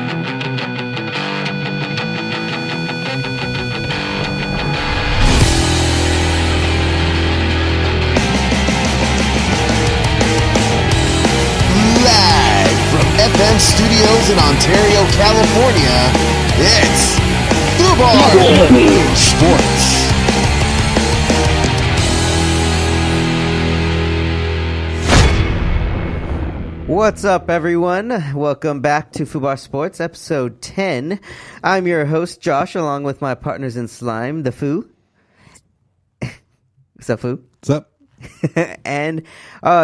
FM Studios in Ontario, California, it's Foobar Sports. What's up, everyone? Welcome back to Foobar Sports, episode 10. I'm your host, Josh, along with my partners in slime, the Foo. What's up, Foo? What's up? And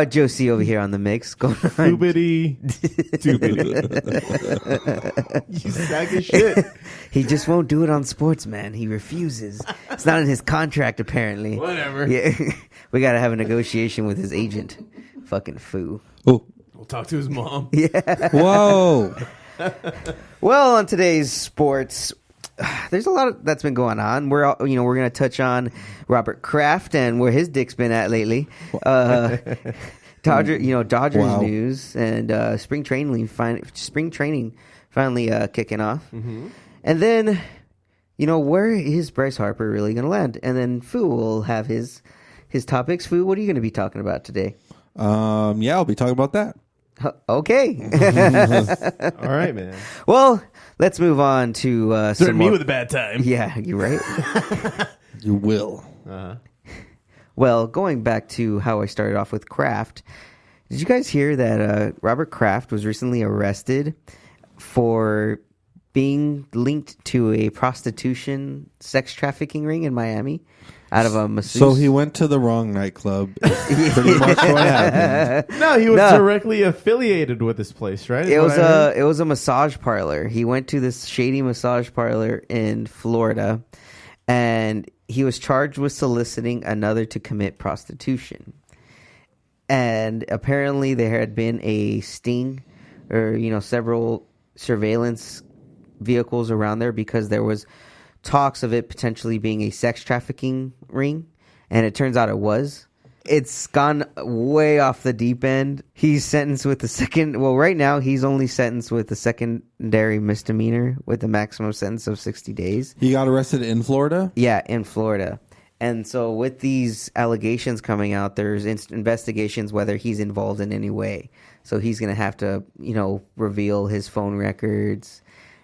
Josie over here on the mix. Going on. Foobity. You sack of shit. He just won't do it on sports, man. He refuses. It's not in his contract, apparently. Whatever. Yeah, we got to have a negotiation with his agent. Fucking Foo. Oh. We'll talk to his mom. Yeah. Whoa. Well, on today's sports, there's a lot that's been going on. We're going to touch on Robert Kraft and where his dick's been at lately. Dodgers wow. news and spring training finally kicking off. Mm-hmm. And then, where is Bryce Harper really going to land? And then Foo will have his topics. Foo, what are you going to be talking about today? I'll be talking about that. Okay. All right, man. Well, let's move on to some me with a bad time. Yeah, you're right. You will. Uh-huh. Well, going back to how I started off with Kraft, did you guys hear that Robert Kraft was recently arrested for being linked to a prostitution sex trafficking ring in Miami out of a masseuse? So he went to the wrong nightclub. Pretty much what happened. No, he was directly affiliated with this place, right? It was a massage parlor. He went to this shady massage parlor in Florida, and he was charged with soliciting another to commit prostitution. And apparently there had been a sting or, several surveillance vehicles around there because there was talks of it potentially being a sex trafficking ring. And it turns out it was. It's gone way off the deep end. He's sentenced with right now he's only sentenced with the secondary misdemeanor with a maximum sentence of 60 days. He got arrested in Florida? Yeah, in Florida. And so with these allegations coming out, there's investigations whether he's involved in any way. So he's going to have to, reveal his phone records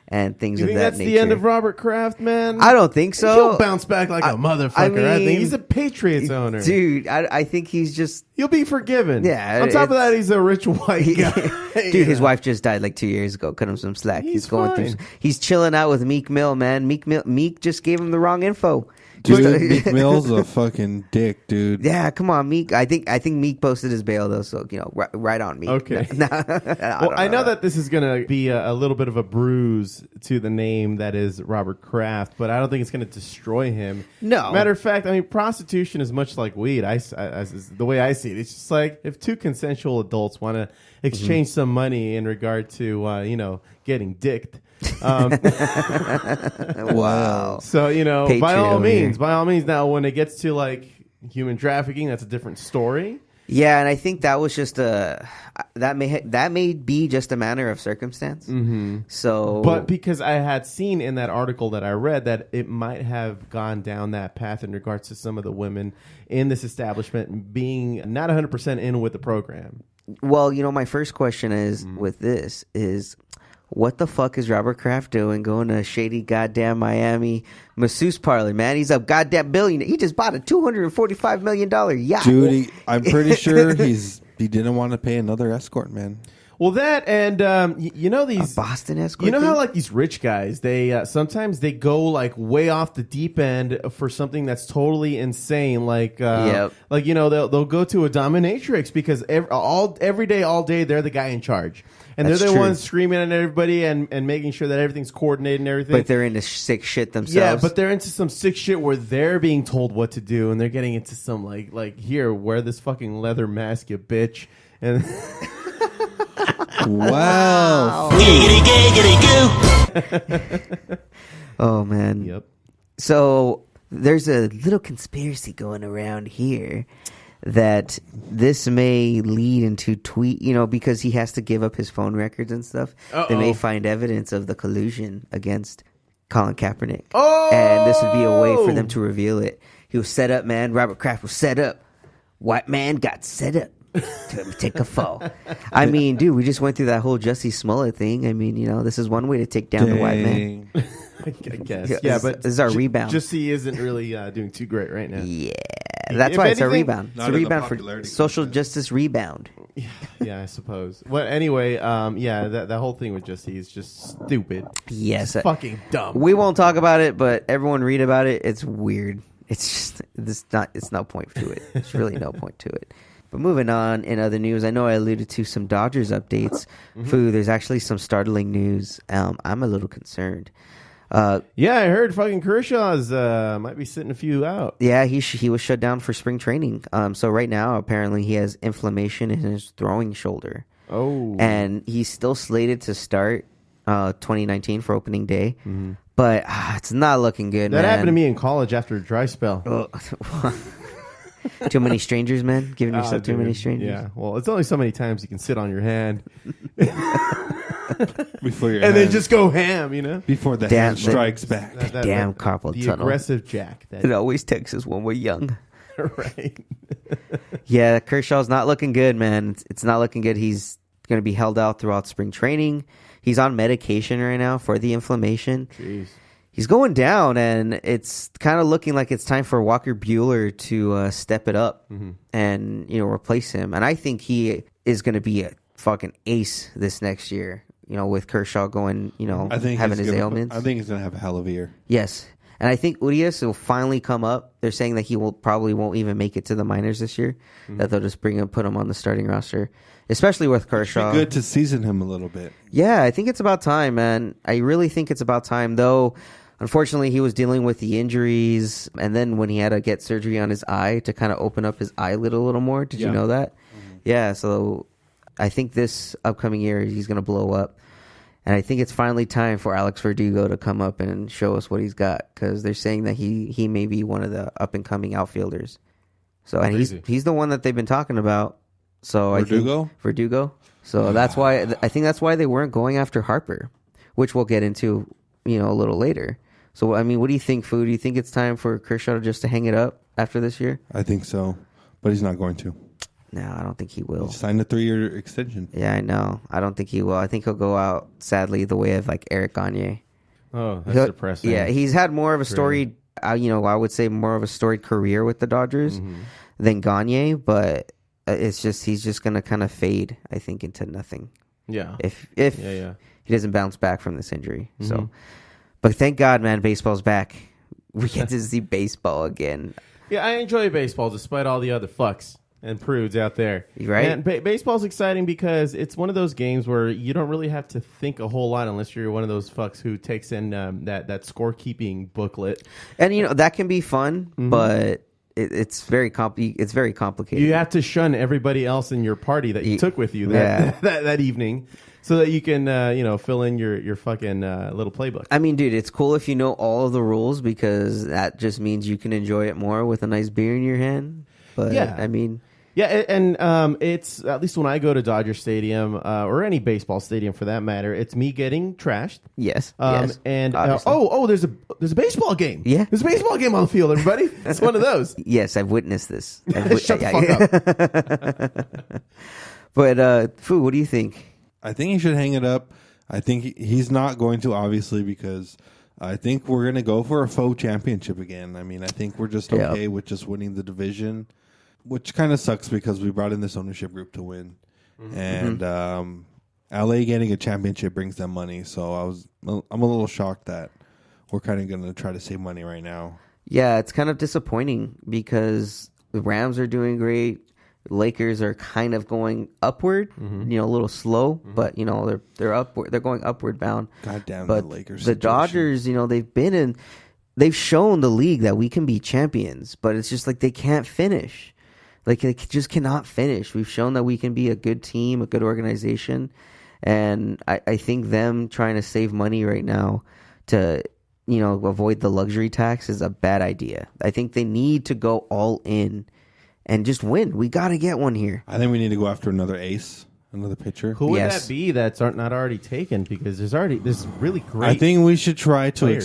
and things of that nature. You think that's the end of Robert Kraft, man? I don't think so. He'll bounce back like a motherfucker. I think he's a Patriots owner. Dude, I think he's just... He'll be forgiven. Yeah. On top of that, he's a rich white guy. Dude, his wife just died like 2 years ago. Cut him some slack. He's going through... He's chilling out with Meek Mill, man. Meek just gave him the wrong info. Dude, Meek Mill's a fucking dick, dude. Yeah, come on, Meek. I think Meek posted his bail, though, so, right on Meek. Okay. I know that this is going to be a little bit of a bruise to the name that is Robert Kraft, but I don't think it's going to destroy him. No. Matter of fact, prostitution is much like weed. The way I see it, it's just like if two consensual adults want to exchange some money in regard to, getting dicked. Wow. So, by all means. Now, when it gets to like human trafficking, that's a different story. Yeah, and I think that was just that may be just a matter of circumstance. Mm-hmm. So, but because I had seen in that article that I read that it might have gone down that path in regards to some of the women in this establishment being not 100% in with the program. Well, my first question is with this is, what the fuck is Robert Kraft doing going to a shady goddamn Miami masseuse parlor, man? He's a goddamn billionaire. He just bought a $245 million yacht. Dude, I'm pretty sure he didn't want to pay another escort, man. Well, that and these a Boston escort. You know how like these rich guys, they sometimes they go like way off the deep end for something that's totally insane. Like they'll go to a dominatrix because every day, all day, they're the guy in charge. And That's they're the true. ones screaming at everybody and making sure that everything's coordinated and everything. But they're into sick shit themselves. Yeah, but they're into some sick shit where they're being told what to do, and they're getting into some like here, wear this fucking leather mask, you bitch. And wow. Oh man. Yep. So there's a little conspiracy going around here that this may lead into tweet, because he has to give up his phone records and stuff. They may find evidence of the collusion against Colin Kaepernick. And this would be a way for them to reveal it. He was set up, man. Robert Kraft was set up. White man got set up to take a fall. I mean, dude, we just went through that whole Jussie Smollett thing. I mean, this is one way to take down the white man. I guess. Yeah, but this is our rebound. Jussie isn't really doing too great right now. Yeah. That's why it's a rebound. It's a rebound for social contest. justice rebound. Yeah, I suppose. Well, anyway, that whole thing with Jussie is just stupid. Yes. It's fucking dumb. We won't talk about it, but everyone read about it. It's weird. It's no point to it. It's really no point to it. But moving on, in other news, I know I alluded to some Dodgers updates. There's actually some startling news. I'm a little concerned. Yeah, I heard fucking Kershaw's might be sitting a few out. Yeah, he was shut down for spring training. So right now, apparently, he has inflammation in his throwing shoulder. Oh. And he's still slated to start 2019 for opening day. But it's not looking good, man. That happened to me in college after a dry spell. Too many strangers, man? Giving yourself too many strangers? Yeah. Well, it's only so many times you can sit on your hand. Then just go ham, Before the hand strikes back. Damn carpal the tunnel. Aggressive Jack. It always takes us when we're young. Right. Yeah, Kershaw's not looking good, man. It's not looking good. He's going to be held out throughout spring training. He's on medication right now for the inflammation. Jeez. He's going down, and it's kind of looking like it's time for Walker Buehler to step it up and replace him. And I think he is going to be a fucking ace this next year. With Kershaw going, having his ailments. I think he's going to have a hell of a year. Yes. And I think Urias will finally come up. They're saying that he probably won't even make it to the minors this year. That they'll just put him on the starting roster, especially with Kershaw. It'd be good to season him a little bit. Yeah, I think it's about time, man. I really think it's about time, though. Unfortunately, he was dealing with the injuries, and then when he had to get surgery on his eye to kind of open up his eyelid a little more. Did you know that? Yeah, so I think this upcoming year he's going to blow up. And I think it's finally time for Alex Verdugo to come up and show us what he's got, because they're saying that he may be one of the up-and-coming outfielders. So, and he's the one that they've been talking about. So Verdugo? I think Verdugo. So that's why they weren't going after Harper, which we'll get into, a little later. So, I mean, what do you think, Foo? Do you think it's time for Kershaw just to hang it up after this year? I think so, but he's not going to. No, I don't think he will. He signed a 3-year extension. Yeah, I know. I don't think he will. I think he'll go out, sadly, the way of like Eric Gagne. Oh, that's depressing. Yeah, he's had more of a storied, I would say more of a storied career with the Dodgers than Gagne, but he's just going to kind of fade, I think, into nothing. Yeah. If he doesn't bounce back from this injury. So, but thank God, man, baseball's back. We get to see baseball again. Yeah, I enjoy baseball despite all the other fucks and prudes out there. Right? And baseball's exciting because it's one of those games where you don't really have to think a whole lot unless you're one of those fucks who takes in that scorekeeping booklet. And that can be fun, but it's very complicated. You have to shun everybody else in your party that you took with you that evening, so that you can fill in your fucking little playbook. I mean, dude, it's cool if you know all of the rules, because that just means you can enjoy it more with a nice beer in your hand. But yeah, I mean. Yeah, and it's, at least when I go to Dodger Stadium, or any baseball stadium for that matter, it's me getting trashed. Yes. And there's a baseball game. Yeah, there's a baseball game on the field, everybody. It's one of those. Yes, I've witnessed this. Shut the fuck up. But Foo, what do you think? I think he should hang it up. I think he's not going to, obviously, because I think we're going to go for a faux championship again. I mean, I think we're just okay with just winning the division, which kind of sucks because we brought in this ownership group to win. And LA getting a championship brings them money. So I'm a little shocked that we're kind of going to try to save money right now. Yeah, it's kind of disappointing because the Rams are doing great. Lakers are kind of going upward, a little slow, but they're upward. They're going upward bound. Goddamn, but the Lakers. The Dodgers, they've shown the league that we can be champions, but it's just like they can't finish. Like, they just cannot finish. We've shown that we can be a good team, a good organization, and I think them trying to save money right now to avoid the luxury tax is a bad idea. I think they need to go all in and just win. We got to get one here. I think we need to go after another ace, another pitcher. Who would that be that's not already taken? Because there's really great. I think we should try to.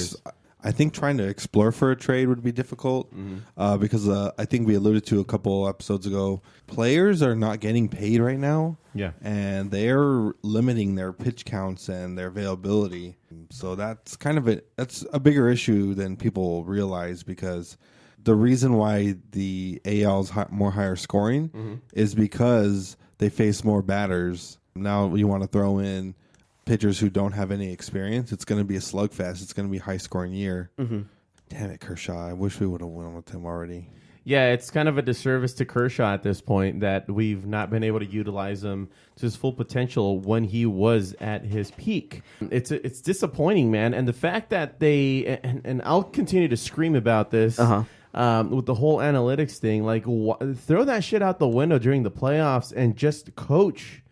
I think trying to explore for a trade would be difficult because I think we alluded to a couple episodes ago. Players are not getting paid right now. Yeah. And they're limiting their pitch counts and their availability. So that's that's a bigger issue than people realize, because the reason why the AL is more higher scoring is because they face more batters. Now you want to throw in pitchers who don't have any experience. It's going to be a slugfest. It's going to be a high-scoring year. Damn it, Kershaw. I wish we would have won with him already. Yeah, it's kind of a disservice to Kershaw at this point that we've not been able to utilize him to his full potential when he was at his peak. It's disappointing, man. And the fact that they and I'll continue to scream about this with the whole analytics thing. Like, throw that shit out the window during the playoffs and just coach.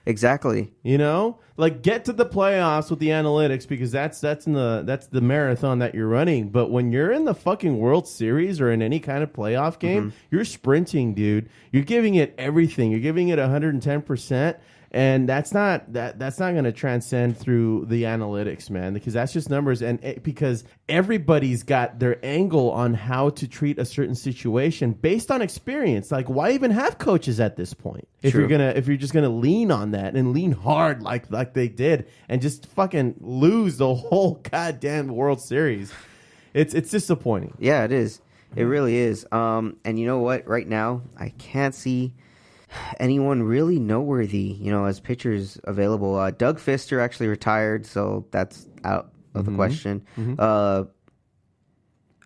Exactly. You know, like, get to the playoffs with the analytics, because that's the marathon that you're running. But when you're in the fucking World Series or in any kind of playoff game, you're sprinting, dude. You're giving it everything. You're giving it 110%. And that's not going to transcend through the analytics, man, because that's just numbers. And because everybody's got their angle on how to treat a certain situation based on experience. Like, why even have coaches at this point? If you're just gonna lean on that and lean hard like they did and just fucking lose the whole goddamn World Series, it's disappointing. Yeah, it is. It really is. And you know what? Right now, I can't see anyone really noteworthy, as pitchers available. Doug Fister actually retired, so that's out of the question.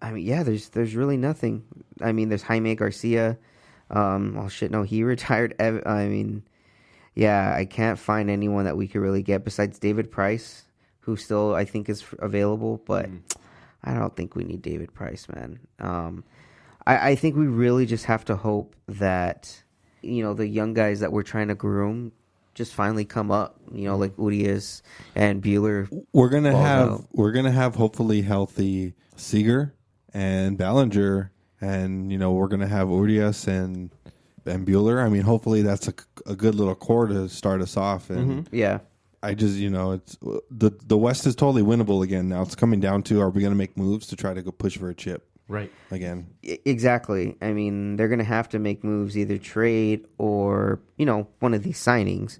There's really nothing. I mean, there's Jaime Garcia. He retired. I can't find anyone that we could really get besides David Price, who still I think is available, but I don't think we need David Price, man. I think we really just have to hope that the young guys that we're trying to groom just finally come up, like Urias and Buehler. We're gonna have hopefully healthy Seager and Ballinger, and we're gonna have Urias and Buehler. I mean, hopefully that's a good little core to start us off. And I just it's the West is totally winnable again now. It's coming down to, are we gonna make moves to try to go push for a chip? Right. Again. Exactly. I mean, they're going to have to make moves, either trade or, one of these signings.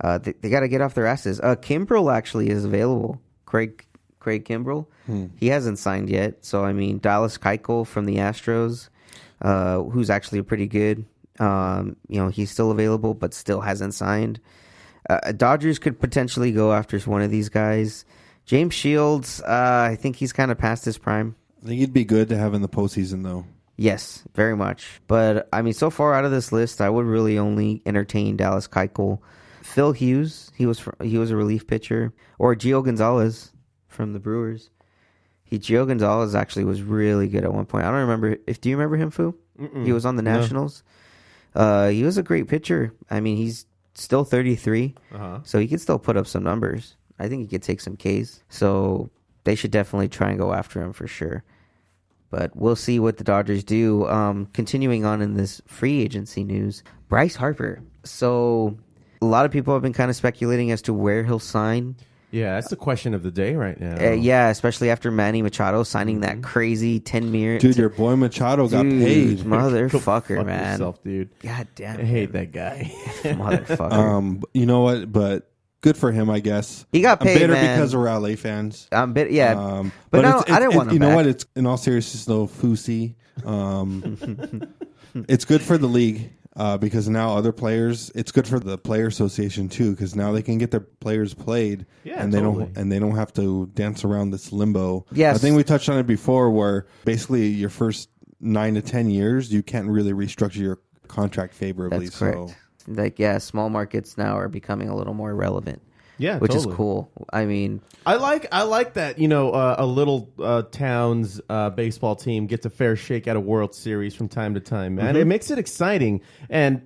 They got to get off their asses. Kimbrel actually is available. Craig Kimbrel. He hasn't signed yet. So, I mean, Dallas Keuchel from the Astros, who's actually pretty good. He's still available, but still hasn't signed. Dodgers could potentially go after one of these guys. James Shields, I think he's kind of past his prime. I think he'd be good to have in the postseason, though. Yes, very much. But, I mean, so far out of this list, I would really only entertain Dallas Keuchel. Phil Hughes, he was a relief pitcher. Or Gio Gonzalez from the Brewers. Gio Gonzalez actually was really good at one point. I don't remember. Do you remember him, Foo? He was on the Nationals. He was a great pitcher. I mean, he's still 33, so he could still put up some numbers. I think he could take some Ks. So they should definitely try and go after him for sure. But we'll see what the Dodgers do. Continuing on in this free agency news, Bryce Harper. So a lot of people have been kind of speculating as to where he'll sign. Yeah, that's the question of the day right now. Especially after Manny Machado signing that crazy 10 million. Dude, your boy Machado got paid. Motherfucker, Fuck man. yourself, dude. God damn. I hate that guy. Motherfucker. You know what? But good for him, I guess. He got paid, I'm bitter man. because we're LA fans. I'm bitter, yeah. But no, I didn't want him You know back. what? It's, in all seriousness, though, Foosy. It's good for the league because now other players. It's good for the player association too, because now they can get their players played, and they don't have to dance around this limbo. Yes. I think we touched on it before, where basically your first 9 to 10 years, you can't really restructure your contract favorably. That's correct. Small markets now are becoming a little more relevant. Yeah, which totally. is cool. I mean, I like that, a little town's baseball team gets a fair shake at a World Series from time to time, man. It makes it exciting. And,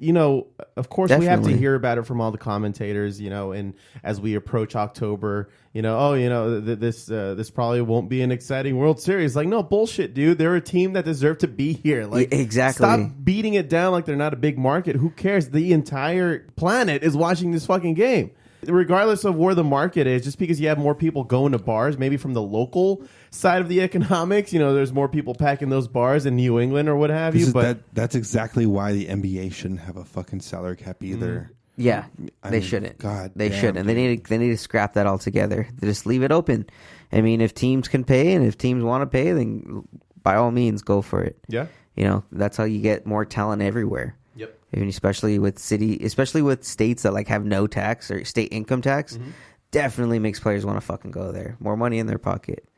of course, we have to hear about it from all the commentators, and as we approach October, this probably won't be an exciting World Series. Like, no, bullshit, dude. They're a team that deserve to be here. Like, exactly. Stop beating it down like they're not a big market. Who cares? The entire planet is watching this fucking game. Regardless of where the market is, just because you have more people going to bars, maybe from the local side of the economics, there's more people packing those bars in New England or what have you. But that's exactly why the NBA shouldn't have a fucking salary cap either. Yeah, they shouldn't. God, they shouldn't. They need to scrap that altogether. They just leave it open. I mean, if teams can pay and if teams want to pay, then by all means, go for it. Yeah, that's how you get more talent everywhere. Yep. I mean, especially with states that like have no tax or state income tax, definitely makes players want to fucking go there. More money in their pocket.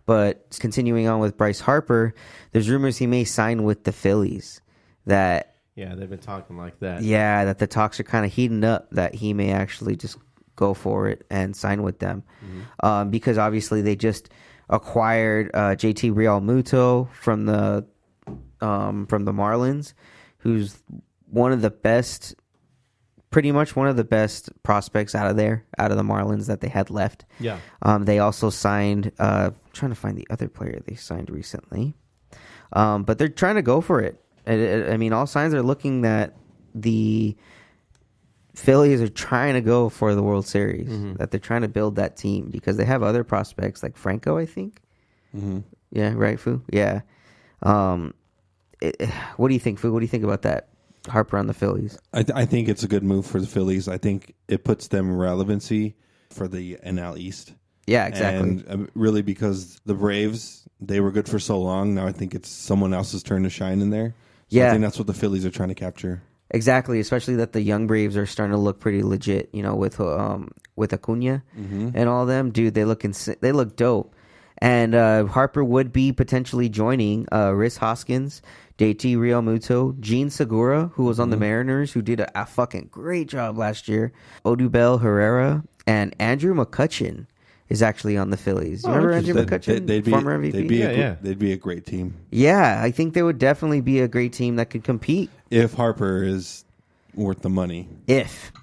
But continuing on with Bryce Harper, there's rumors he may sign with the Phillies. That they've been talking like that. Yeah, that the talks are kind of heating up. That he may actually just go for it and sign with them, because obviously they just acquired JT Realmuto from the Marlins, who's pretty much one of the best prospects out of the Marlins that they had left. Yeah. They also signed, trying to find the other player they signed recently. But they're trying to go for it. I mean, all signs are looking that the Phillies are trying to go for the World Series, that they're trying to build that team because they have other prospects like Franco, I think. Yeah, right, Foo? Yeah. What do you think, Foo? What do you think about that? Harper on the Phillies. I think it's a good move for the Phillies. I think it puts them relevancy for the NL East. Yeah, exactly. And really because the Braves, they were good for so long. Now I think it's someone else's turn to shine in there. So I think that's what the Phillies are trying to capture. Exactly, especially that the young Braves are starting to look pretty legit, with Acuna and all of them. Dude, they look dope. And Harper would be potentially joining Rhys Hoskins, JT Realmuto, Gene Segura, who was on the Mariners, who did a fucking great job last year, Odubel Herrera, and Andrew McCutchen is actually on the Phillies. You remember Andrew McCutchen, former MVP? They'd be a great team. Yeah, I think they would definitely be a great team that could compete. If Harper is worth the money.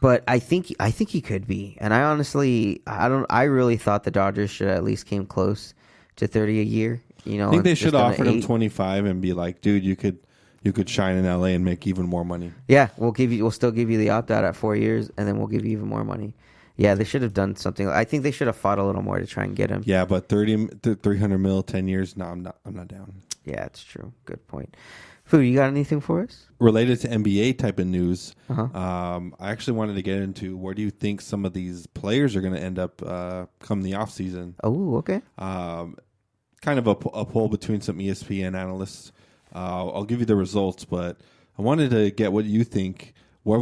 But I think he could be. And I really thought the Dodgers should at least came close to 30 a year. I think they should offer him 25 and be like, dude, you could shine in LA and make even more money. Yeah, we'll still give you the opt out at 4 years, and then we'll give you even more money. Yeah, they should have done something. I think they should have fought a little more to try and get him. Yeah, but 300 mil, 10 years. No, I'm not down. Yeah, it's true. Good point. Foo, you got anything for us? Related to NBA type of news, I actually wanted to get into where do you think some of these players are going to end up come the offseason? Oh, okay. Kind of a poll between some ESPN analysts. I'll give you the results, but I wanted to get what you think. Where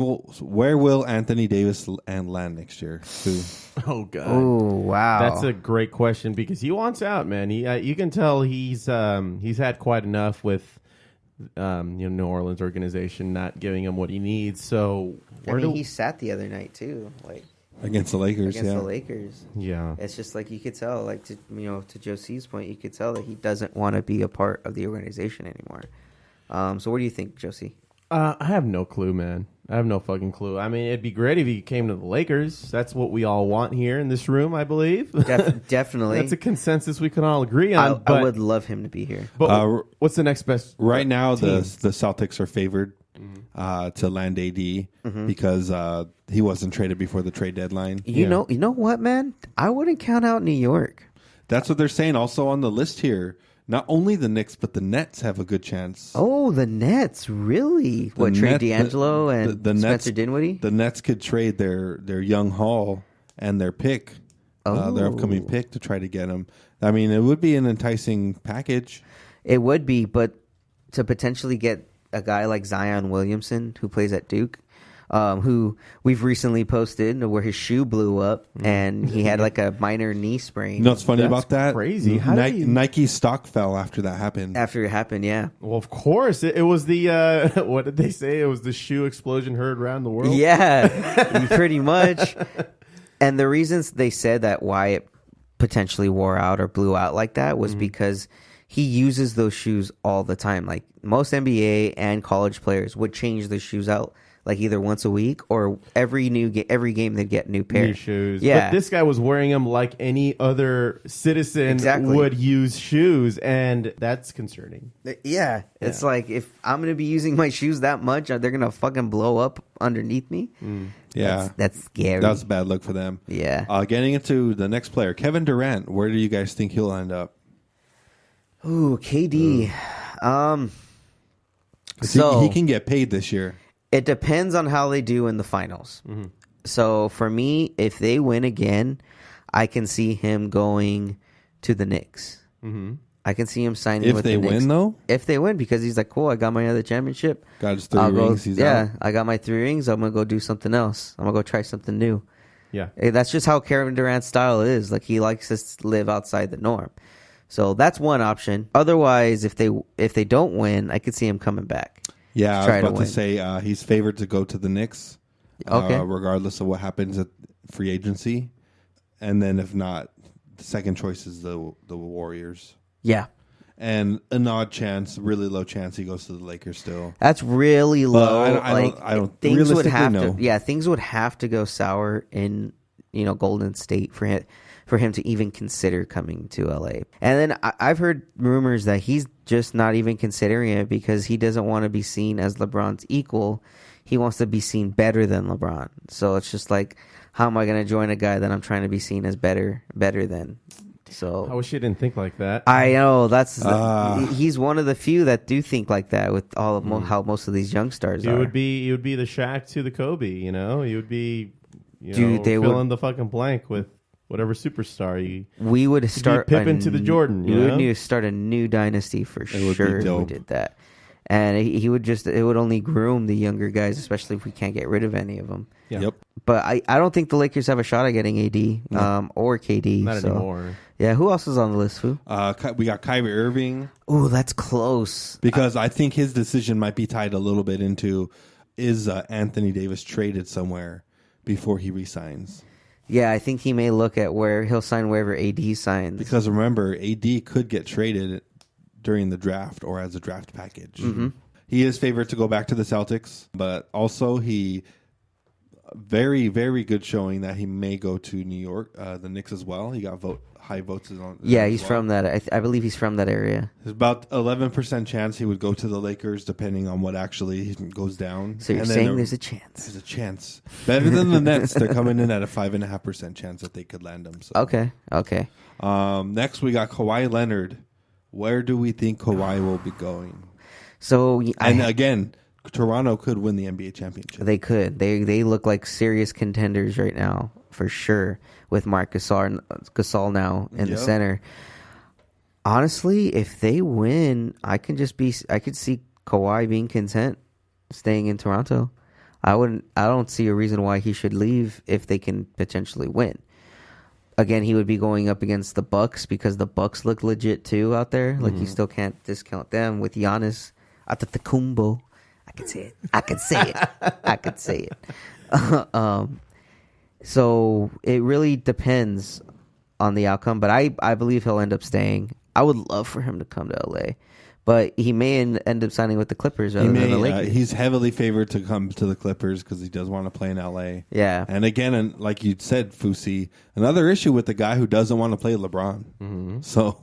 will Anthony Davis land next year? Oh God! Oh wow! That's a great question because he wants out, man. You can tell he's had quite enough with New Orleans organization not giving him what he needs. So he sat the other night too, like against the Lakers. The Lakers. Yeah, it's just like you could tell, like to Joe C's point, you could tell that he doesn't want to be a part of the organization anymore. So what do you think, Josie? I have no clue, man. I have no fucking clue. I mean, it'd be great if he came to the Lakers. That's what we all want here in this room, I believe. Definitely. That's a consensus we can all agree on. I would love him to be here. But what's the next best Right now, team? the Celtics are favored to land AD because he wasn't traded before the trade deadline. You know what, man? I wouldn't count out New York. That's what they're saying. Also on the list here, not only the Knicks, but the Nets have a good chance. Oh, the Nets, really? Trade D'Angelo and Spencer Dinwiddie? The Nets could trade their young haul and their pick, their upcoming pick, to try to get him. I mean, it would be an enticing package. It would be, but to potentially get a guy like Zion Williamson, who plays at Duke, who we've recently posted where his shoe blew up and he had like a minor knee sprain. You know what's funny about that? Crazy. Nike stock fell after that happened. After it happened, yeah. Well, of course. It was the, what did they say? It was the shoe explosion heard around the world? Yeah, pretty much. And the reasons they said that why it potentially wore out or blew out like that was because he uses those shoes all the time. Like most NBA and college players would change their shoes out like either once a week or every game they'd get new pair. New shoes. Yeah. But this guy was wearing them like any other citizen would use shoes, and that's concerning. Yeah. It's like if I'm going to be using my shoes that much, they're going to fucking blow up underneath me. Yeah. That's scary. That's a bad look for them. Yeah. Getting into the next player, Kevin Durant. Where do you guys think he'll end up? Ooh, KD. So he can get paid this year. It depends on how they do in the finals. So for me, if they win again, I can see him going to the Knicks. I can see him signing with the Knicks. If they win, though? If they win, because he's like, cool, I got my other championship. Got his 3 rings. He's out. I got my 3 rings. I'm going to go do something else. I'm going to go try something new. Yeah. That's just how Kevin Durant's style is. Like, he likes to live outside the norm. So that's one option. Otherwise, if they don't win, I could see him coming back. Yeah, I was about to say he's favored to go to the Knicks, regardless of what happens at free agency. And then if not, the second choice is the Warriors. Yeah. And an odd chance, really low chance, he goes to the Lakers still. That's really low. I don't things would have to. Yeah, things would have to go sour in Golden State for him to even consider coming to LA. And then I've heard rumors that he's just not even considering it because he doesn't want to be seen as LeBron's equal. He wants to be seen better than LeBron. So it's just like, how am I going to join a guy that I'm trying to be seen as better than? So I wish he didn't think like that. I know he's one of the few that do think like that with all of how most of these young stars are. He would be the Shaq to the Kobe. He would be fill in the fucking blank with whatever superstar we would start Pippen to the Jordan. We would need to start a new dynasty for sure if we did that. And it would only groom the younger guys, especially if we can't get rid of any of them. Yeah. Yep. But I don't think the Lakers have a shot at getting AD or KD. Not anymore. Yeah, who else is on the list, Foo? We got Kyrie Irving. Ooh, that's close. Because I think his decision might be tied a little bit into, is Anthony Davis traded somewhere before he resigns? Yeah, I think he may look at where he'll sign wherever AD signs. Because remember, AD could get traded during the draft or as a draft package. He is favored to go back to the Celtics, but also he very, very good showing that he may go to New York, the Knicks as well. He got high votes on. Yeah, he's from that. I believe he's from that area. There's about 11% chance he would go to the Lakers, depending on what actually goes down. So you're saying there's a chance? There's a chance. Better than the Nets. They're coming in at a 5.5% chance that they could land him. So. Okay. Next, we got Kawhi Leonard. Where do we think Kawhi will be going? So, again, Toronto could win the NBA championship. They could. They look like serious contenders right now, for sure, with Marc Gasol now in the center. Honestly, if they win, I could see Kawhi being content staying in Toronto. I don't see a reason why he should leave if they can potentially win. Again, he would be going up against the Bucks because the Bucks look legit too out there. Like you still can't discount them with Giannis Antetokounmpo. I could say it. So it really depends on the outcome, but I believe he'll end up staying. I would love for him to come to LA, but he may end up signing with the Clippers rather than the Lakers. He's heavily favored to come to the Clippers because he does want to play in LA. Yeah. And again, like you said, Fousey, another issue with the guy who doesn't want to play LeBron. So.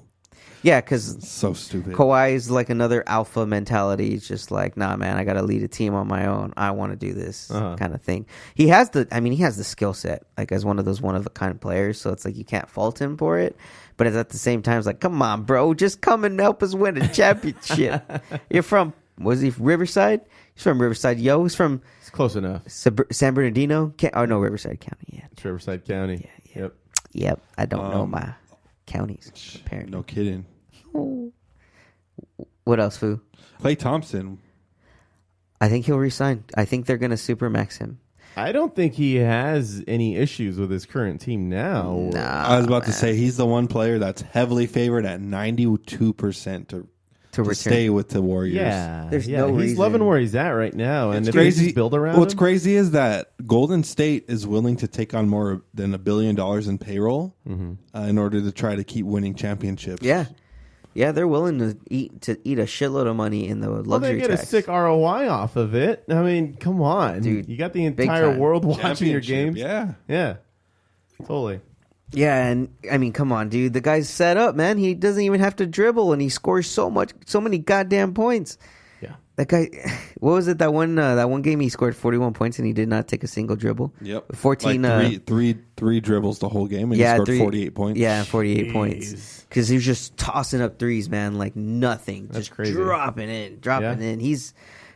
Yeah, because so stupid. Kawhi is like another alpha mentality. It's just like, nah, man, I got to lead a team on my own. I want to do this kind of thing. He has the skill set, like as one of those one of a kind players. So it's like you can't fault him for it. But it's at the same time, it's like, come on, bro, just come and help us win a championship. You're from, was he Riverside? He's from Riverside. He's from. It's close enough. San Bernardino. No, Riverside County. Yeah, it's Riverside County. Yeah. Yep. I don't know my counties. Apparently, no kidding. Oh. What else, Foo? Klay Thompson. I think he'll resign. I think they're going to supermax him. I don't think he has any issues with his current team now. Nah, I was about to say he's the one player that's heavily favored at 92% to to stay with the Warriors. Yeah, There's no he's reason. loving where he's at right now, and It's if crazy. they just build around What's him, crazy is that Golden State is willing to take on more than $1 billion in payroll in order to try to keep winning championships. Yeah, they're willing to eat a shitload of money in the luxury well, they get tax. a sick ROI off of it. I mean, come on, Dude, you got the entire time. world watching your games. Yeah. Totally. Yeah, and I mean, come on, dude. The guy's set up, man. He doesn't even have to dribble, and he scores so many goddamn points. Yeah. That guy, what was it? That one game he scored 41 points, and he did not take a single dribble. Yep. 14. Like three dribbles the whole game, and he scored 48 points. Yeah, 48 points. Because he was just tossing up threes, man, like nothing. That's just crazy. dropping in.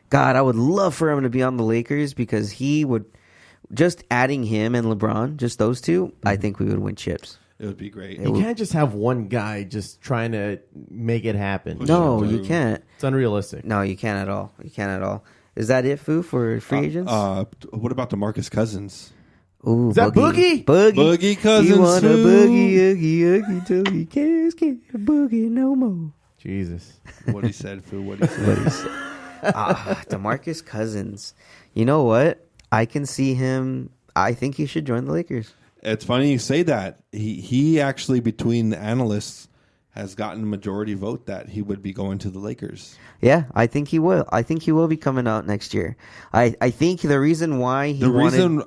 God, I would love for him to be on the Lakers because he would. Just adding him and LeBron, just those two, I think we would win chips. It would be great. You can't just have one guy just trying to make it happen. No, you can't. It's unrealistic. No, you can't at all. You can't at all. Is that it, Foo, for free agents? What about DeMarcus Cousins? Ooh, Is that Boogie? Boogie Cousins. You want a Foo. boogie till he can't boogie no more. Jesus. What he said, Foo. What he said. DeMarcus Cousins. You know what? I can see him. I think he should join the Lakers. It's funny you say that. He actually, between the analysts, has gotten a majority vote that he would be going to the Lakers. Yeah, I think he will. I think he will be coming out next year. I think the reason why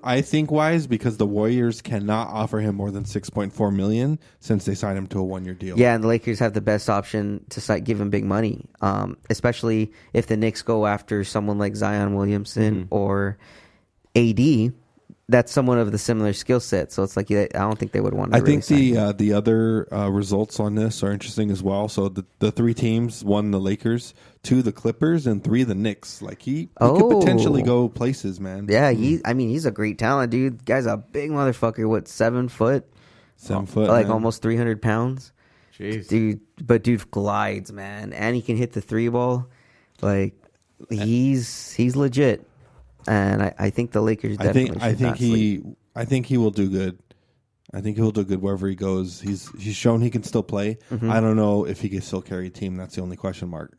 I think why is because the Warriors cannot offer him more than $6.4 million since they signed him to a 1-year deal. Yeah, and the Lakers have the best option to give him big money, especially if the Knicks go after someone like Zion Williamson or AD. That's someone of the similar skill set, so it's like I don't think they would want to. I think the other results on this are interesting as well. So the 3 teams: 1 the Lakers, 2 the Clippers, and 3 the Knicks. Like he could potentially go places, man. Yeah, he's a great talent, dude. Guy's a big motherfucker. What, 7 foot? 7 foot, like man. almost 300 pounds. Jeez, dude glides, man, and he can hit the 3 ball. Like he's legit. And I think the Lakers definitely. I think he will do good. I think he'll do good wherever he goes. He's shown he can still play. Mm-hmm. I don't know if he can still carry a team. That's the only question mark.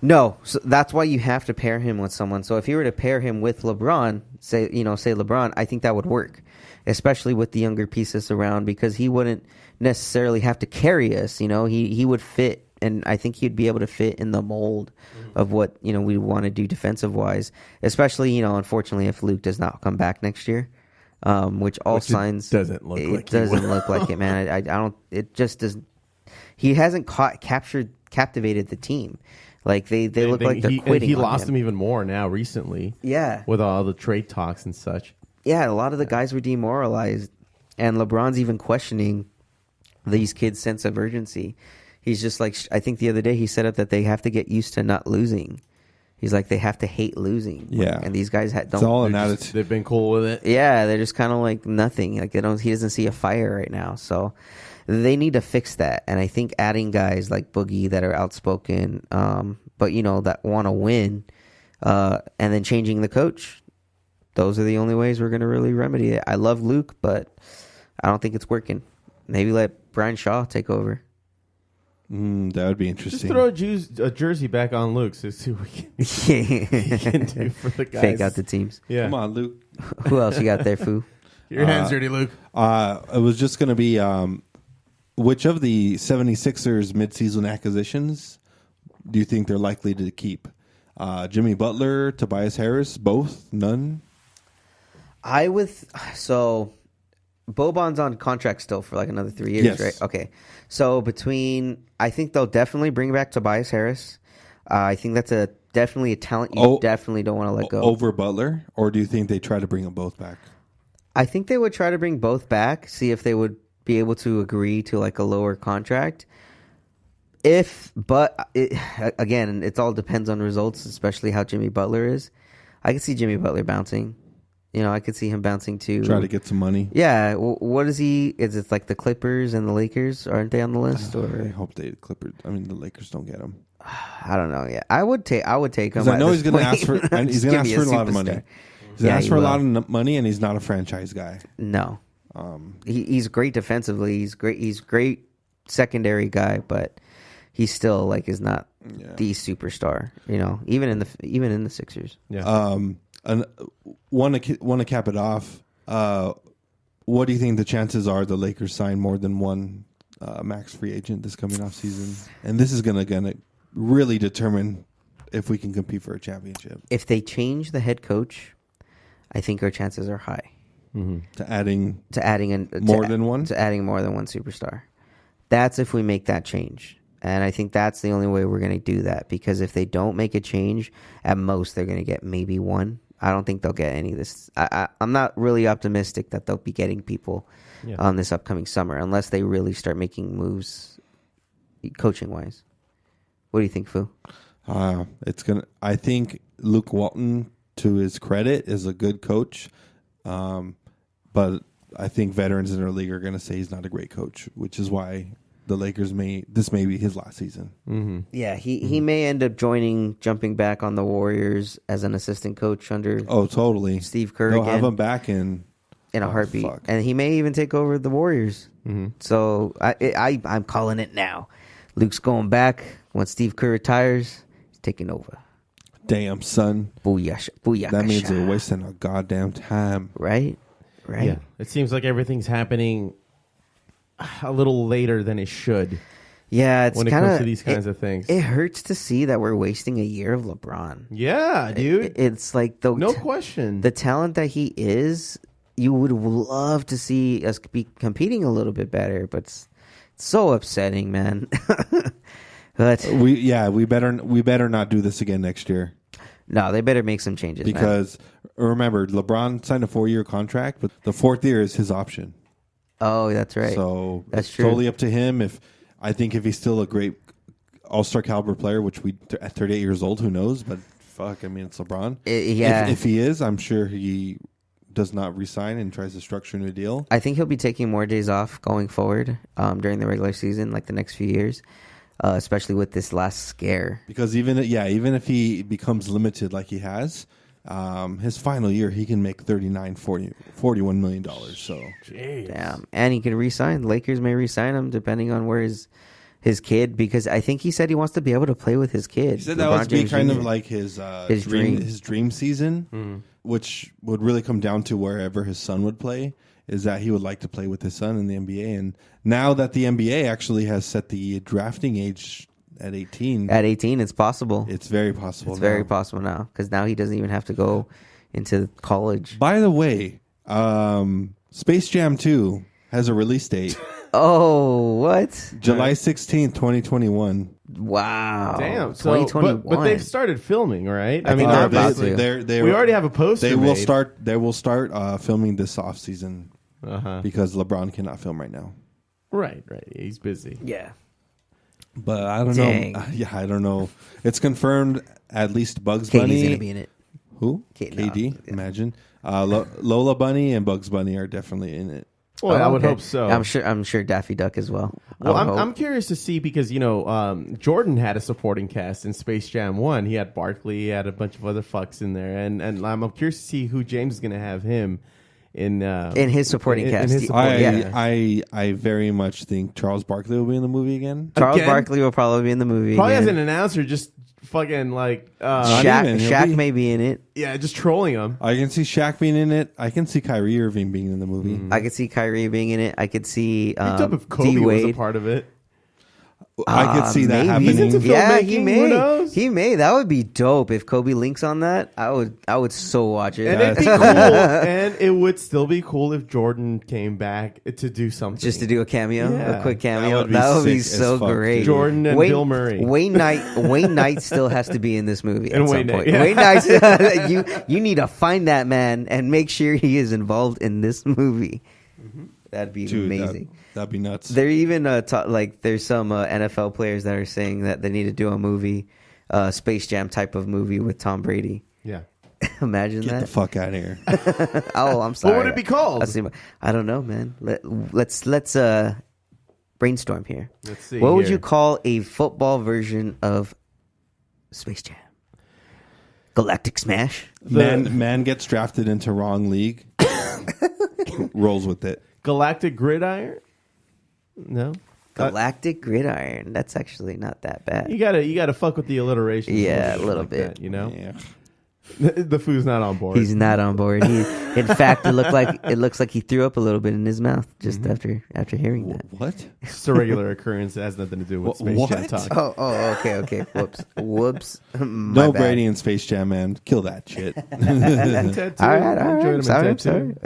No, so that's why you have to pair him with someone. So if you were to pair him with LeBron, say LeBron, I think that would work, especially with the younger pieces around, because he wouldn't necessarily have to carry us. He would fit. And I think he'd be able to fit in the mold of what we want to do defensive wise, especially unfortunately if Luke does not come back next year, which signs doesn't look like it, man. I don't. It just doesn't. He hasn't captivated the team. Like they look like they're quitting. He lost him even more now recently. Yeah, with all the trade talks and such. Yeah, a lot of the guys were demoralized, and LeBron's even questioning these kids' sense of urgency. He's just like, I think the other day he said that they have to get used to not losing. He's like, they have to hate losing. Yeah. And these guys don't. It's all an attitude. They've been cool with it. Yeah, they're just kind of like nothing. Like he doesn't see a fire right now. So they need to fix that. And I think adding guys like Boogie that are outspoken, but that want to win, and then changing the coach. Those are the only ways we're going to really remedy it. I love Luke, but I don't think it's working. Maybe let Brian Shaw take over. That would be interesting. Just throw a jersey back on Luke so see what we can do for the guys. Fake out the teams. Yeah. Come on, Luke. Who else you got there, Foo? Your hands dirty, Luke. It was just going to be which of the 76ers midseason acquisitions do you think they're likely to keep? Jimmy Butler, Tobias Harris, both? None? So Boban's on contract still for like another 3 years, yes. Right? Okay. So I think they'll definitely bring back Tobias Harris. I think that's definitely a talent you definitely don't want to let go. Over Butler? Or do you think they try to bring them both back? I think they would try to bring both back, see if they would be able to agree to like a lower contract. Again, it all depends on results, especially how Jimmy Butler is. I could see Jimmy Butler bouncing. I could see him bouncing to try to get some money. Yeah. What is he? Is it like the Clippers and the Lakers? Aren't they on the list? Or I hope the Lakers don't get him. I don't know. Yeah, I would take him. I know he's going to ask for. He's going to ask for a lot of money. He's going to ask for a lot of money, and he's not a franchise guy. No. He's great defensively. He's great secondary guy, but he still is not the superstar. Even in the Sixers. Yeah. Want to cap it off. What do you think the chances are the Lakers sign more than one max free agent this coming off season? And this is gonna really determine if we can compete for a championship. If they change the head coach, I think our chances are high. Mm-hmm. To adding more than one superstar. That's if we make that change. And I think that's the only way we're going to do that, because if they don't make a change, at most they're going to get maybe one. I don't think they'll get any of this. I'm not really optimistic that they'll be getting people this upcoming summer unless they really start making moves coaching wise. What do you think, Foo? I think Luke Walton, to his credit, is a good coach. But I think veterans in our league are going to say he's not a great coach, which is why the Lakers may be his last season. Mm-hmm. Yeah, he may end up jumping back on the Warriors as an assistant coach under totally Steve Kerr. They'll have him back in a heartbeat, and he may even take over the Warriors. Mm-hmm. So I'm calling it now. Luke's going back once Steve Kerr retires. He's taking over. Damn, son. Booyah. That means they're wasting our goddamn time. Right? Yeah. It seems like everything's happening a little later than it should. Yeah, it's when it comes to these kinds of things. It hurts to see that we're wasting a year of LeBron. Yeah, dude. It's like no question. The talent that he is, you would love to see us be competing a little bit better, but it's so upsetting, man. But we better not do this again next year. No, they better make some changes. Because remember, LeBron signed a 4-year contract, but the 4th year is his option. Oh, that's right. So that's it's true. Totally up to him. If he's still a great all-star caliber player, which at 38 years old, who knows? But fuck, I mean, it's LeBron. If he is, I'm sure he does not resign and tries to structure a new deal. I think he'll be taking more days off going forward during the regular season, like the next few years. Especially with this last scare. Because even if he becomes limited like he has, his final year, he can make $41 million. So, jeez. Damn. And he can re-sign. Lakers may re-sign him depending on where his kid, because I think he said he wants to be able to play with his kid. He said that would be kind of like his dream season, which would really come down to wherever his son would play. Is that he would like to play with his son in the NBA. And now that the NBA actually has set the drafting age at 18. At 18, it's possible. It's very possible. It's very possible now, because now he doesn't even have to go into college. By the way, Space Jam 2 has a release date. Oh, what? July 16th, 2021. Wow. Damn. 2021. But they've started filming, right? I mean, they're about to. We already have a poster. They will start filming this off season because LeBron cannot film right now. Right. He's busy. Yeah. But I don't know. Yeah, I don't know. It's confirmed at least Bugs KD's Bunny. going to be in it. Who? KD. Imagine. Lola Bunny and Bugs Bunny are definitely in it. Well, I would hope so. I'm sure Daffy Duck as well. Well, I'm curious to see, because Jordan had a supporting cast in Space Jam 1. He had Barkley, he had a bunch of other fucks in there, and I'm curious to see who James is going to have him in his supporting cast. I very much think Charles Barkley will be in the movie again. Barkley will probably be in the movie. Probably again. as an announcer, just fucking like Shaq may be in it. Yeah, just trolling him. I can see Shaq being in it. I can see Kyrie Irving being in the movie. I could see Kyrie being in it. I could see if Kobe was a part of it. I could see that happening. He's into filmmaking, he may. Who knows? He may. That would be dope if Kobe links on that. I would so watch it. And it'd be cool. And it would still be cool if Jordan came back to do something. Just to do a cameo, a quick cameo. That would be so great. Jordan and Bill Murray. Wayne Knight still has to be in this movie at some point. Yeah. Wayne Knight, you need to find that man and make sure he is involved in this movie. Mm-hmm. That'd be amazing. That'd be nuts. There even there's some NFL players that are saying that they need to do a movie, Space Jam type of movie with Tom Brady. Yeah. Imagine that. Get the fuck out of here. Oh, I'm sorry. What would it be called? I don't know, man. Let's brainstorm here. Let's see. What would you call a football version of Space Jam? Galactic Smash? Man gets drafted into wrong league. Rolls with it. Galactic Gridiron? No. Galactic Gridiron. That's actually not that bad. You gotta fuck with the alliteration. Yeah, a little bit. That, you know. Yeah. The Foos not on board. He's not on board. In fact, it looks like he threw up a little bit in his mouth just after hearing that. What? It's just a regular occurrence. It has nothing to do with Space Jam talk. Okay. Whoops. No Brady in Space Jam, man. Kill that shit. Ted 2. All right. Sorry.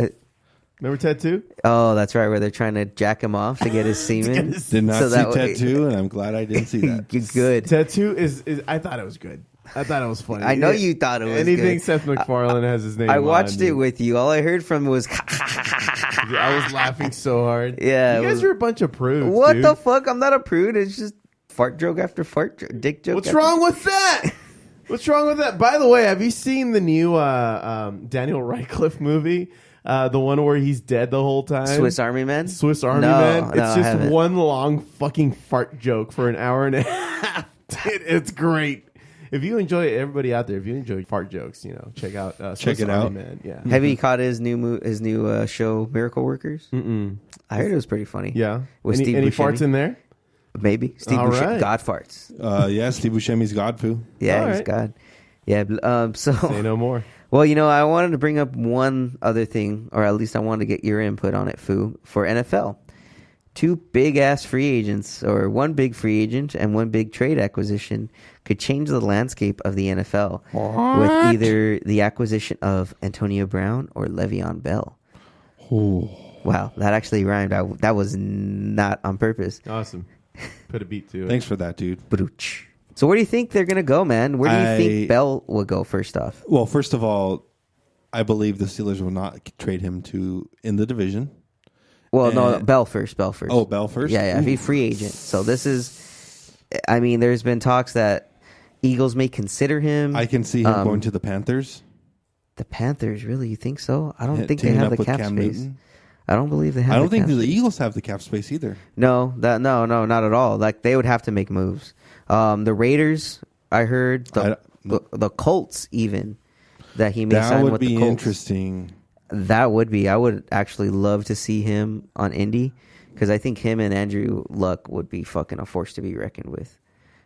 Remember Ted 2? Oh, that's right. Where they're trying to jack him off to get his semen. Did not see Ted 2, and I'm glad I didn't see that. You're good. Ted 2 is I thought it was good. I thought it was funny. I know you thought it was anything good. Seth MacFarlane has his name. I watched it with you. All I heard from was. I was laughing so hard. Yeah, you guys are a bunch of prudes. What dude. the fuck? I'm not a prude. It's just fart joke after fart joke, dick joke. What's wrong with that? What's wrong with that? By the way, have you seen the new Daniel Radcliffe movie? The one where he's dead the whole time? Swiss Army Man? Swiss Army Man? It's just one long fucking fart joke for an hour and a half. Dude, it's great. If you enjoy it, everybody out there, if you enjoy fart jokes, check out Swiss Army Man. Yeah. Have you caught his new show, Miracle Workers? Mm-mm. I heard it was pretty funny. Yeah. With any farts in there? Maybe. Steve Buscemi. Right. God farts. Yeah, Steve Buscemi's God poo. Yeah, he's God. Yeah. So say no more. Well, I wanted to bring up one other thing, or at least I wanted to get your input on it, Foo, for NFL. 2 big-ass free agents, or 1 big free agent and 1 big trade acquisition could change the landscape of the NFL with either the acquisition of Antonio Brown or Le'Veon Bell. Ooh. Wow, that actually rhymed. That was not on purpose. Awesome. Put a beat to it. Thanks for that, dude. So where do you think they're going to go, man? Where do you think Bell will go first off? Well, first of all, I believe the Steelers will not trade him in the division. Well, no, Bell first. Oh, Bell first? Yeah, he's free agent. So this is, there's been talks that Eagles may consider him. I can see him going to the Panthers. The Panthers, really? You think so? I don't think they have the cap space. Newton. I don't believe they have. I don't think the Eagles have the cap space either. No, not at all. Like they would have to make moves. The Raiders, I heard the Colts even that he may sign with the Colts. That would be interesting. That would be. I would actually love to see him on Indy because I think him and Andrew Luck would be fucking a force to be reckoned with,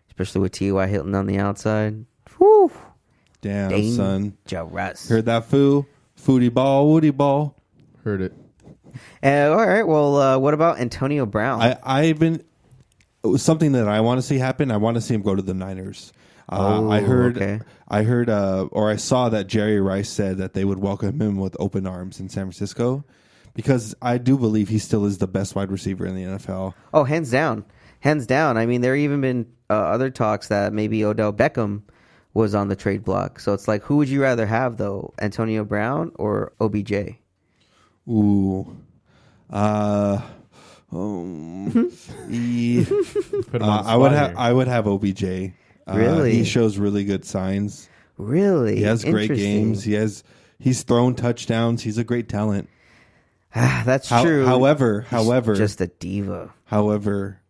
especially with T.Y. Hilton on the outside. Whew. Damn, son. Dangerous. Heard that, Foo? Foodie ball, woody ball. Heard it. Uh, all right. Well, what about Antonio Brown? I've been something that I want to see happen. I want to see him go to the Niners. I heard, or I saw that Jerry Rice said that they would welcome him with open arms in San Francisco, because I do believe he still is the best wide receiver in the NFL. Oh, hands down, hands down. I mean, there even been other talks that maybe Odell Beckham was on the trade block. So it's like, who would you rather have though, Antonio Brown or OBJ? Ooh, I would have OBJ. Really? He shows really good signs. Really? He has great games. He's thrown touchdowns. He's a great talent. That's true. However, just a diva. However,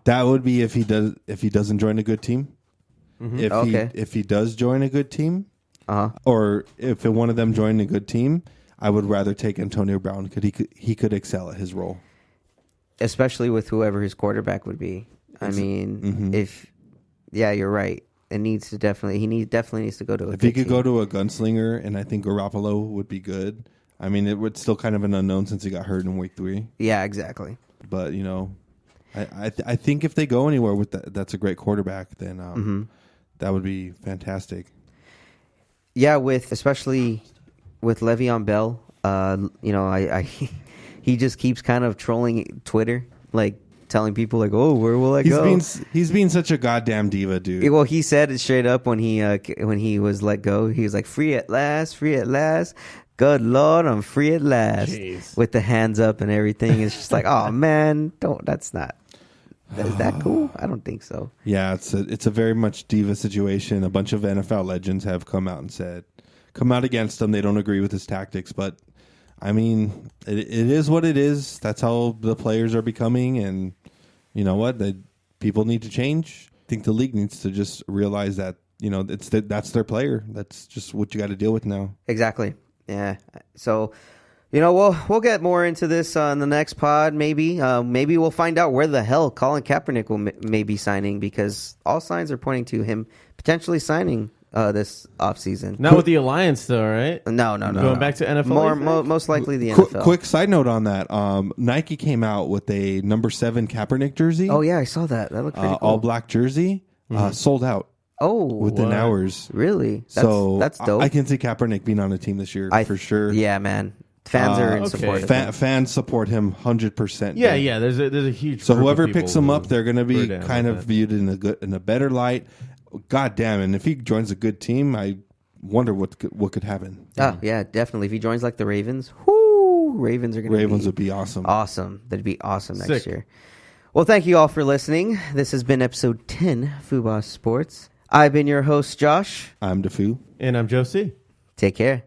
that would be if he doesn't join a good team. Mm-hmm. If he does join a good team, or if one of them joined a good team, I would rather take Antonio Brown because he could excel at his role, especially with whoever his quarterback would be. I mean, yeah, you're right. It needs to definitely needs to go to a. If he could go to a gunslinger, and I think Garoppolo would be good. I mean, it would still kind of an unknown since he got hurt in week 3. Yeah, exactly. But I think if they go anywhere with that's a great quarterback. Then that would be fantastic. Yeah, especially with Le'Veon Bell, he just keeps kind of trolling Twitter, like telling people like, "Oh, where will I go?" He's being such a goddamn diva, dude. Well, he said it straight up when he was let go. He was like, "Free at last, free at last. Good Lord, I'm free at last." Jeez. With the hands up and everything. It's just like, oh man, that's not. Is that cool? I don't think so. Yeah, it's a very much diva situation. A bunch of NFL legends have come out against him. They don't agree with his tactics, but I mean, it is what it is. That's how the players are becoming, and you know what? People need to change. I think the league needs to just realize that that's their player. That's just what you got to deal with now. Exactly. Yeah. So, We'll get more into this on the next pod. Maybe we'll find out where the hell Colin Kaepernick will may be signing, because all signs are pointing to him potentially signing this offseason. Not with the Alliance, though, right? No. Going back to NFL? Most likely the NFL. Quick side note on that. Nike came out with a number 7 Kaepernick jersey. Oh, yeah, I saw that. That looked pretty cool. All black jersey. Sold out. Oh, within hours. Really? That's dope. I can see Kaepernick being on a team this year for sure. Yeah, man. Fans are in support of him. Fans support him 100%. Yeah. There's a huge. So whoever picks him up, they're going to be kind of viewed in a better light. God damn! And if he joins a good team, I wonder what could happen. Oh yeah, definitely. If he joins like the Ravens, Ravens would be awesome. Awesome. That'd be awesome next year. Well, thank you all for listening. This has been episode 10, Foobar Sports. I've been your host, Josh. I'm DeFoo. And I'm Josie. Take care.